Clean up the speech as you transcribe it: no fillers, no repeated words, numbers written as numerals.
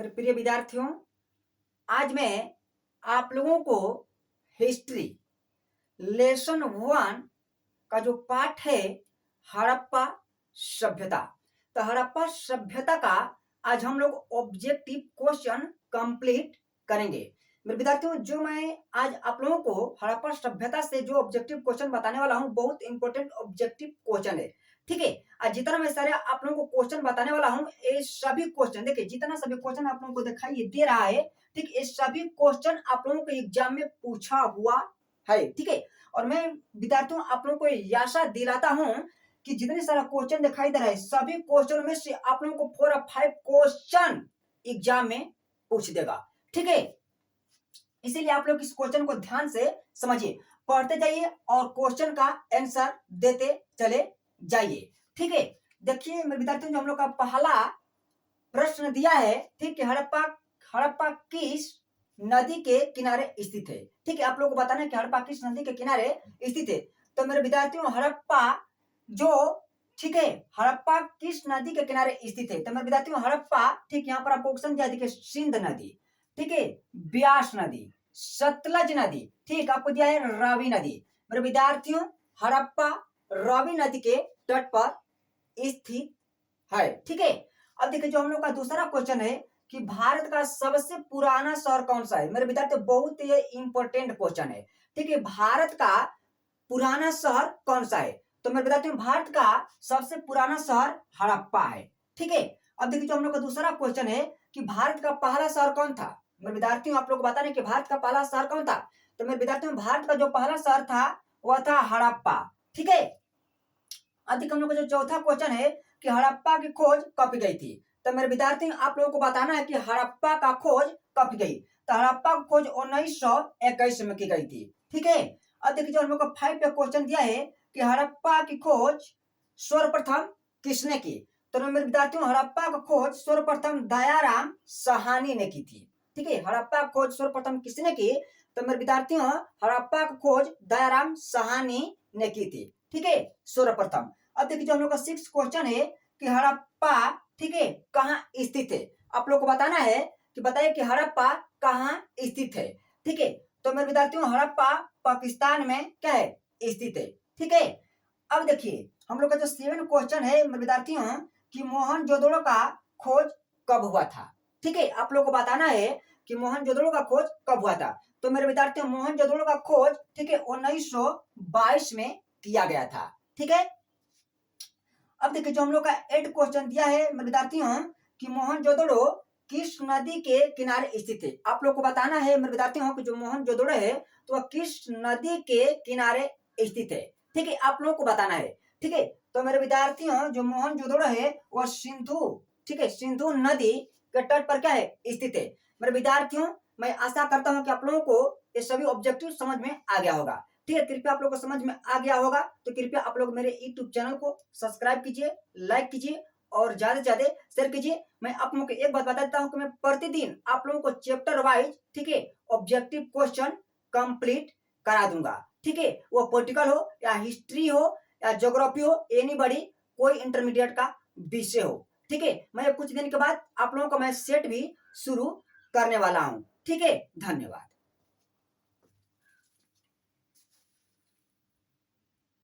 मेरे प्रिय विद्यार्थियों, आज मैं आप लोगों को हिस्ट्री लेसन 1 का जो पाठ है हड़प्पा सभ्यता। तो हड़प्पा सभ्यता का आज हम लोग ऑब्जेक्टिव क्वेश्चन कंप्लीट करेंगे। मेरे विद्यार्थियों, जो मैं आज आप लोगों को हड़प्पा सभ्यता से जो ऑब्जेक्टिव क्वेश्चन बताने वाला हूं, बहुत इंपॉर्टेंट ऑब्जेक्टिव क्वेश्चन है। ठीक है, आज जितना मैं सारे आप लोगों को क्वेश्चन बताने वाला हूं, ये सभी क्वेश्चन देखिए, जितना सभी क्वेश्चन आप लोगों को दिखाई दे रहा है, ठीक, ये सभी क्वेश्चन आप लोगों को एग्जाम में पूछा हुआ है। ठीक है, और मैं विद्यार्थियों आप लोगों को आशा दिलाता हूं कि जितने सारा क्वेश्चन दिखाई दे रहा है, सभी क्वेश्चन में से आप लोगों को 4 और 5 क्वेश्चन एग्जाम में पूछ देगा। ठीक है, इसीलिए आप लोग इस क्वेश्चन को ध्यान से समझिए, पढ़ते जाइए और क्वेश्चन का आंसर देते चले जाइए। ठीक है, देखिए मेरे विद्यार्थियों, जो हम लोग का पहला प्रश्न दिया है, ठीक है, हड़प्पा किस नदी के किनारे स्थित है। ठीक है, आप लोगों को बताना है कि हड़प्पा किस नदी के किनारे स्थित है। तो मेरे विद्यार्थियों, हड़प्पा जो, ठीक है, हड़प्पा किस नदी के किनारे स्थित है। तो मेरे विद्यार्थियों, हड़प्पा, ठीक, यहाँ पर आपको ऑप्शन दिया देखिए, सिंध नदी, ठीक है, ब्यास नदी, सतलज नदी, ठीक, आपको दिया है रावी नदी। मेरे विद्यार्थियों, हड़प्पा रावी नदी के तट पर स्थित है। ठीक है, अब देखिए जो हम लोग का दूसरा क्वेश्चन है कि भारत का सबसे पुराना शहर कौन सा है। मेरे विद्यार्थियों, बहुत ही इंपॉर्टेंट क्वेश्चन है। ठीक है, भारत का पुराना शहर कौन सा है। तो मेरे विद्यार्थियों, भारत का सबसे पुराना शहर हड़प्पा है। ठीक है, अब देखिए जो हम लोग का दूसरा क्वेश्चन है कि भारत का पहला शहर कौन था। मेरे विद्यार्थियों, आप लोग को बता रहे कि भारत का पहला शहर कौन था। तो मेरे विद्यार्थियों, भारत का जो पहला शहर था वह था हड़प्पा। ठीक है, अब देखिए हम लोग का जो चौथा क्वेश्चन है कि हड़प्पा की खोज कब की गई थी। तो मेरे विद्यार्थी, आप लोगों को बताना है कि हड़प्पा का खोज कब की गई। तो हड़प्पा की खोज 1921 में की गई थी। ठीक है, अब देखिए जो हम लोग का 5 पे क्वेश्चन दिया है कि हड़प्पा की खोज सर्वप्रथम किसने की। तो मेरे विद्यार्थियों, हड़प्पा का खोज सर्वप्रथम दयाराम साहनी ने की थी। ठीक है, हड़प्पा खोज सर्वप्रथम किसने की। तो मेरे विद्यार्थियों, हड़प्पा का खोज दयाराम साहनी ने की थी। ठीक है, सर्वप्रथम। अब देखिए जो हम लोग का 6 क्वेश्चन है कि हड़प्पा, ठीक है, कहाँ स्थित है। आप लोग को बताना है कि बताइए कि हड़प्पा कहाँ स्थित है। ठीक है, तो मेरे विद्यार्थियों, हड़प्पा पाकिस्तान में क्या है, स्थित है। ठीक है, अब देखिए हम लोग का जो 7 क्वेश्चन है मेरे विद्यार्थियों कि मोहनजोदड़ो का खोज कब हुआ था। ठीक है, आप लोग को बताना है कि मोहनजोदड़ो का खोज कब हुआ था। तो मेरे विद्यार्थियों, मोहनजोदड़ो का खोज, ठीक है, 1922 में किया गया था। ठीक है, अब देखिए जो हम लोग का 8 क्वेश्चन दिया है मेरे विद्यार्थियों कि मोहनजोदड़ो किस नदी के किनारे स्थित है। आप लोग को बताना है मेरे विद्यार्थियों कि जो मोहनजोदड़ो है तो वह किस नदी के किनारे स्थित है। ठीक है, आप लोग को बताना है। ठीक है, तो मेरे विद्यार्थियों, जो मोहनजोदड़ो है वह सिंधु, ठीक है, सिंधु नदी के तट पर क्या है, स्थित है। मेरे विद्यार्थियों, मैं आशा करता हूं कि आप लोगों को ये सभी ऑब्जेक्टिव समझ में आ गया होगा। ठीक है, कृपया आप लोग को समझ में आ गया होगा तो कृपया आप लोग मेरे यूट्यूब चैनल को सब्सक्राइब कीजिए, लाइक कीजिए और ज्यादा से ज्यादा शेयर कीजिए। मैं आप लोगों को एक बात बता देता हूं कि मैं प्रतिदिन आप लोगों को चैप्टर वाइज, ठीक है, ऑब्जेक्टिव क्वेश्चन कंप्लीट करा दूंगा। ठीक है, वो पॉलिटिकल हो या हिस्ट्री हो या ज्योग्राफी हो, एनीबॉडी, कोई इंटरमीडिएट का विषय हो। ठीक है, मैं कुछ दिन के बाद आप लोगों को मैं सेट भी शुरू करने वाला हूं। ठीक है, धन्यवाद।